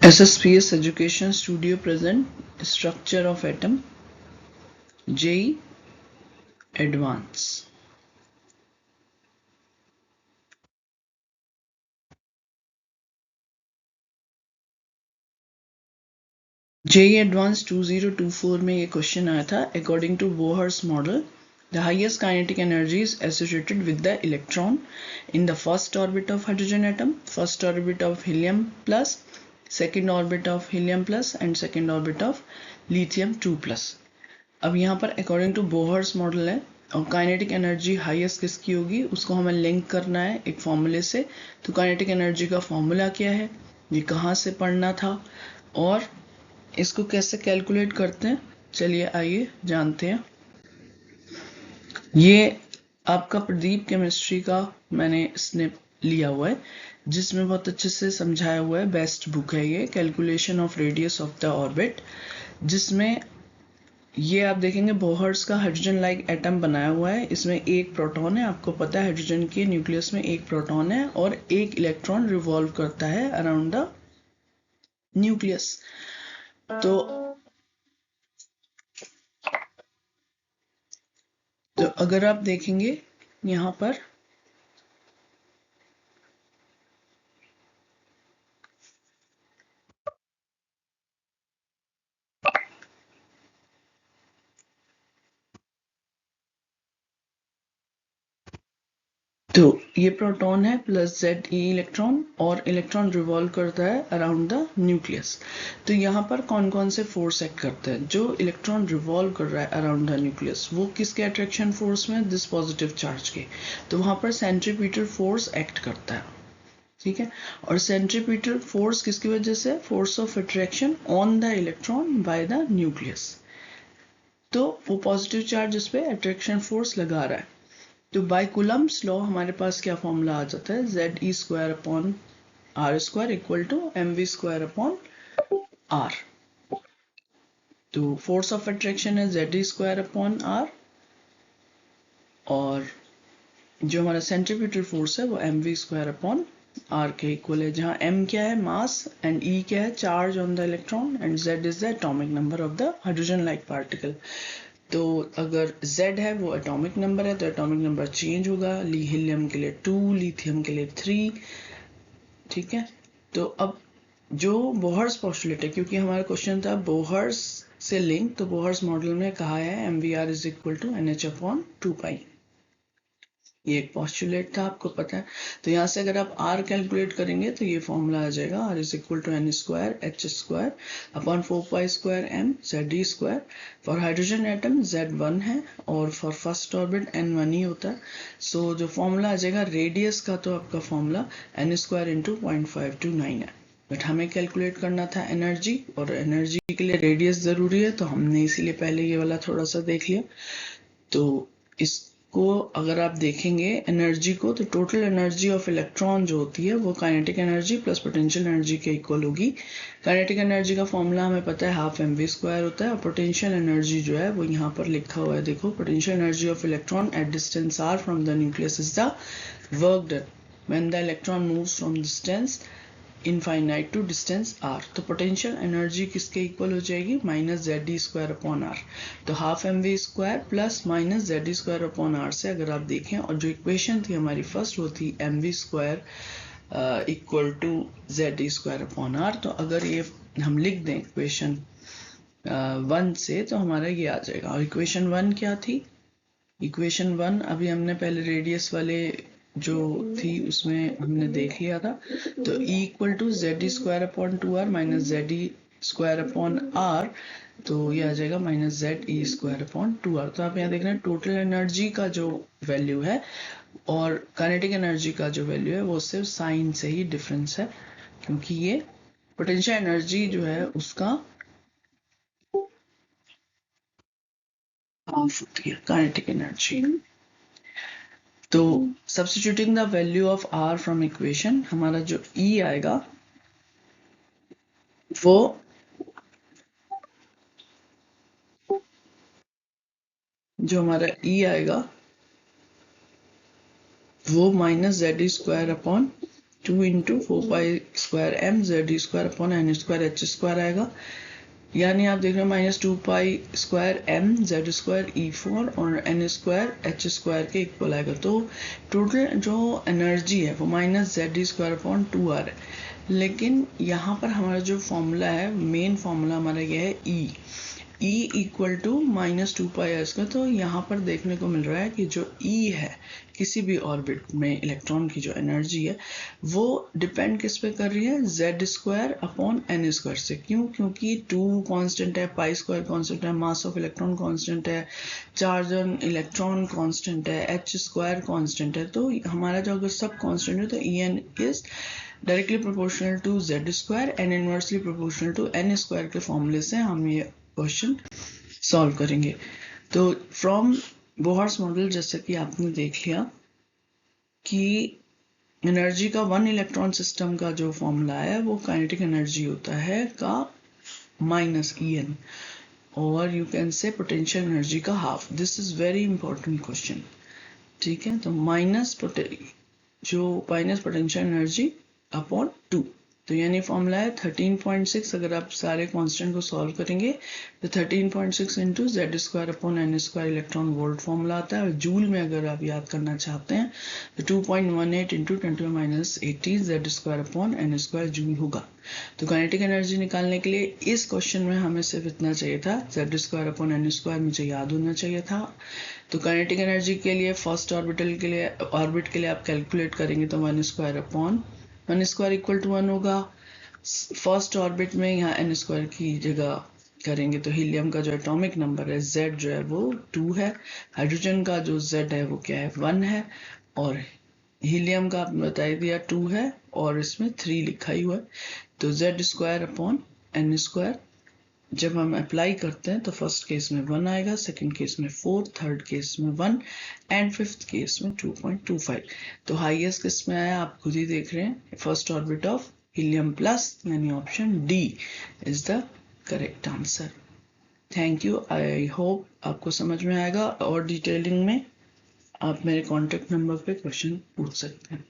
SSPS Education Studio present Structure of Atom JEE Advance. JEE Advance 2024 में ये question आया था. According to Bohr's model, the highest kinetic energy is associated with the electron in the first orbit of hydrogen atom, first orbit of helium plus, second orbit of helium plus and second orbit of lithium 2 plus. अब यहाँ पर according to Bohr's model है और kinetic energy highest किसकी होगी उसको हमें link करना है एक फॉर्मूले से. तो काइनेटिक एनर्जी का फॉर्मूला क्या है, ये कहाँ से पढ़ना था और इसको कैसे कैलकुलेट करते हैं, चलिए आइए जानते हैं. ये आपका प्रदीप केमिस्ट्री का मैंने स्निप लिया हुआ है जिसमें बहुत अच्छे से समझाया हुआ है. बेस्ट बुक है ये, calculation of radius of the orbit, जिसमें ये आप देखेंगे बोहर्स का हाइड्रोजन लाइक एटम बनाया हुआ है. इसमें एक प्रोटॉन है, आपको पता है हाइड्रोजन के न्यूक्लियस में एक प्रोटॉन है और एक इलेक्ट्रॉन रिवॉल्व करता है अराउंड द न्यूक्लियस. तो अगर आप देखेंगे यहाँ पर तो ये प्रोटॉन है प्लस जेड ई इलेक्ट्रॉन और इलेक्ट्रॉन रिवॉल्व करता है अराउंड द न्यूक्लियस. तो यहाँ पर कौन कौन से फोर्स एक्ट करते हैं. जो इलेक्ट्रॉन रिवॉल्व कर रहा है अराउंड द न्यूक्लियस वो किसके अट्रैक्शन फोर्स में, दिस पॉजिटिव चार्ज के. तो वहां पर सेंट्रीपिटल फोर्स एक्ट करता है, ठीक है. और सेंट्रीपिटल फोर्स किसकी वजह से, force of attraction on the electron by the nucleus. तो वो पॉजिटिव चार्ज इस पे अट्रैक्शन फोर्स लगा रहा है. तो बाय कूलम्स लॉ हमारे पास क्या फॉर्मूला आ जाता है, z e square upon r square equal to m v square upon r. तो फोर्स ऑफ अट्रैक्शन है z e square upon r और जो हमारा सेंट्रीपिटल फोर्स है वो m v square upon r के इक्वल है, जहां m क्या है मास एंड e क्या है charge on the electron and z is the atomic number of the hydrogen like particle. तो अगर Z है वो एटॉमिक नंबर है तो एटॉमिक नंबर चेंज होगा, हीलियम के लिए 2, लिथियम के लिए 3, ठीक है. तो अब जो बोहर्स पोस्टुलेट है, क्योंकि हमारा क्वेश्चन था बोहर्स से लिंक, तो बोहर्स मॉडल में कहा है m v r is equal to n h upon 2 pi. ये एक पोस्टुलेट था, आपको पता है. तो यहाँ से अगर आप R कैलकुलेट करेंगे तो ये फॉर्मूला आ जाएगा R is equal to n square h square upon 4 pi square m z e square. For hydrogen atom Z1 है और फॉर फर्स्ट ऑर्बिट N1 ही होता है. सो जो फॉर्मूला आ जाएगा रेडियस का, तो आपका फॉर्मूला एन स्क्वायर इंटू 0.529 है. बट हमें कैलकुलेट करना था एनर्जी, और एनर्जी के लिए रेडियस जरूरी है तो हमने इसीलिए पहले ये वाला थोड़ा सा देख लिया. तो इसको अगर आप देखेंगे एनर्जी को, तो टोटल एनर्जी ऑफ इलेक्ट्रॉन जो होती है वो kinetic energy plus potential energy के इक्वल होगी. काइनेटिक एनर्जी का फॉर्मूला हमें पता है हाफ एम वी स्क्वायर होता है और पोटेंशियल एनर्जी जो है वो यहाँ पर लिखा हुआ है, देखो potential energy of electron at distance r from the nucleus is the work done when the electron moves from distance infinite to distance r. तो पोटेंशियल एनर्जी किसके इक्वल हो जाएगी, minus z d square upon r. तो half m v square plus minus z d square upon r से अगर आप देखें, और जो इक्वेशन थी हमारी फर्स्ट वो थी m v square equal to z d square upon r. तो अगर ये हम लिख दें इक्वेशन 1 से तो हमारा ये आ जाएगा. और इक्वेशन 1 क्या थी, इक्वेशन 1 अभी हमने पहले रेडियस वाले जो थी उसमें हमने देख लिया था. तो E equal to z square upon 2r minus z square upon r. तो ये आ जाएगा minus z e square upon 2r. तो आप यहाँ देख रहे हैं टोटल एनर्जी का जो वैल्यू है और काइनेटिक एनर्जी का जो वैल्यू है वो सिर्फ साइन से ही डिफरेंस है, क्योंकि ये पोटेंशियल एनर्जी जो है उसका हाफ होती है काइनेटिक एनर्जी. तो substituting the value of R from equation, हमारा जो E आएगा वो आएगा वो minus z square upon 2 into 4π² Z² आएगा, यानी आप देख रहे हो -2π²M Z²E4 और N²H² के इक्वल आएगा। तो टोटल जो एनर्जी है वो -ZD²/2 आ रहा है। लेकिन यहाँ पर हमारा जो फॉर्मूला है, मेन फॉर्मूला हमारा ये है E इक्वल टू -2πr²। तो यहाँ पर देखने को मिल रहा है कि जो E है किसी भी ऑर्बिट में इलेक्ट्रॉन की जो एनर्जी है वो डिपेंड किस पे कर रही है, Z²/N² से। क्यों? क्योंकि 2 कांस्टेंट है, π² कांस्टेंट है, मास ऑफ इलेक्ट्रॉन कांस्टेंट है, चार्ज ऑन इलेक्ट्रॉन कांस्टेंट है, H² कांस्टेंट है। तो हमारा जो अगर सब कांस्टेंट है तो En is directly proportional to Z² and inversely proportional to N² के फॉर्मूले से हम ये क्वेश्चन सॉल्व करेंगे। तो फ्रॉम बोहर्स मॉडल जैसे कि आपने देख लिया कि एनर्जी का 1 इलेक्ट्रॉन सिस्टम का जो फॉर्मूला है वो काइनेटिक एनर्जी होता है का -En, और you can say potential energy का half. This is very important question, ठीक है। तो माइनस पोटेंशियल एनर्जी अपॉन 2, तो यानी फॉर्मूला है 13.6। अगर आप सारे कांस्टेंट को सॉल्व करेंगे तो 13.6 into Z²/N² electron volt formula आता है। और जूल में अगर आप याद करना चाहते हैं तो 2.18 इंटू 10⁻80 Z²/N² जूल होगा। तो काइनेटिक एनर्जी निकालने के लिए इस क्वेश्चन में हमें सिर्फ इतना चाहिए था, Z²/N² मुझे याद होना चाहिए था। तो काइनेटिक एनर्जी के लिए फर्स्ट ऑर्बिट के लिए आप कैलकुलेट करेंगे तो 1² इक्वल टू 1 होगा। फर्स्ट ऑर्बिट में यहाँ N² की जगह करेंगे तो हीलियम का जो एटॉमिक नंबर है Z जो है वो 2 है, हाइड्रोजन का जो Z है वो क्या है 1 है, और हीलियम का आपने बता दिया 2 है और इसमें 3 लिखा ही हुआ है। तो Z²/N² जब हम अप्लाई करते हैं तो फर्स्ट केस में 1 आएगा, सेकंड केस में 4, थर्ड केस में 1 एंड फिफ्थ केस में 2.25। तो हाईएस्ट किस में आया आप खुद ही देख रहे हैं, first orbit of helium plus, यानी option d is the correct answer. Thank you, I hope आपको समझ में आएगा। और डिटेलिंग में आप मेरे कॉन्टेक्ट नंबर पे क्वेश्चन पूछ सकते हैं।